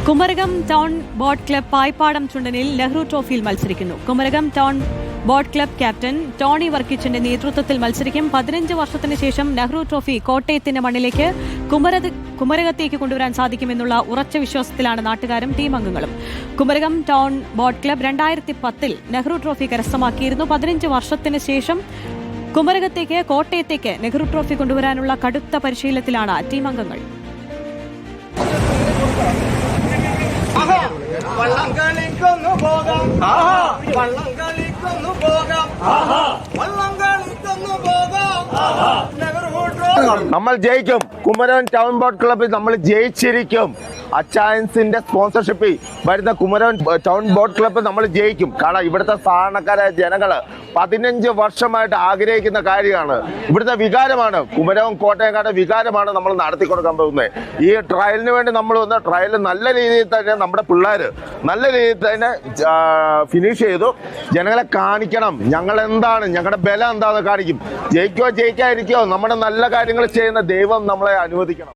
Kumarakom town boat club Payippadam ചുണ്ടനിൽ നെഹ്റു ട്രോഫിയിൽ മത്സരിക്കുന്നു. Kumarakom town boat club captain Tony വർക്കിച്ചിന്റെ നേതൃത്വത്തിൽ മത്സരിക്കും. 15 വർഷത്തിന് ശേഷം നെഹ്റു ട്രോഫി കോട്ടയത്തിന്റെ മണ്ണിലേക്ക് കുമരകത്തേക്ക് കൊണ്ടുവരാൻ സാധിക്കുമെന്നുള്ള ഉറച്ച വിശ്വാസത്തിലാണ് നാട്ടുകാരും ടീം അംഗങ്ങളും. Kumarakom town boat club 2010 Nehru trophy കരസ്ഥമാക്കിയിരുന്നു. 15 വർഷത്തിന് ശേഷം കുമരകത്തേക്ക് കോട്ടയത്തേക്ക് നെഹ്റു ട്രോഫി കൊണ്ടുവരാനുള്ള കടുത്ത പരിശീലനത്തിലാണ് ടീം അംഗങ്ങൾ. വള്ളം കളിക്കൊന്നു പോകാം, വള്ളം കളിക്കൊന്നു പോകാം, വള്ളം കളിക്കൊന്നു പോകാം. നമ്മൾ ജയിക്കും. കുമരകം ടൗൺ ബോട്ട് ക്ലബ്ബിൽ നമ്മൾ ജയിച്ചിരിക്കും. അച്ചായൻസിന്റെ സ്പോൺസർഷിപ്പിൽ വരുന്ന കുമരകം ടൗൺ ബോട്ട് ക്ലബ്ബ് നമ്മൾ ജയിക്കും. കാരണം ഇവിടുത്തെ സാധാരണക്കാരായ ജനങ്ങള് 15 വർഷമായിട്ട് ആഗ്രഹിക്കുന്ന കാര്യമാണ്. ഇവിടുത്തെ വികാരമാണ്, കുമരകം കോട്ടയംകാരുടെ വികാരമാണ് നമ്മൾ നടത്തി കൊടുക്കാൻ പോകുന്നത്. ഈ ട്രയലിന് വേണ്ടി നമ്മൾ വന്ന ട്രയൽ നല്ല രീതിയിൽ തന്നെ നമ്മുടെ പിള്ളേർ നല്ല രീതിയിൽ തന്നെ ഫിനിഷ് ചെയ്തു. ജനങ്ങളെ കാണിക്കണം ഞങ്ങൾ എന്താണ്, ഞങ്ങളുടെ ബലം എന്താണെന്ന് കാണിക്കും. ജയിക്കോ ജയിക്കാതിരിക്കോ, നമ്മുടെ നല്ല കാര്യങ്ങൾ ചെയ്യുന്ന ദൈവം നമ്മളെ അനുവദിക്കണം.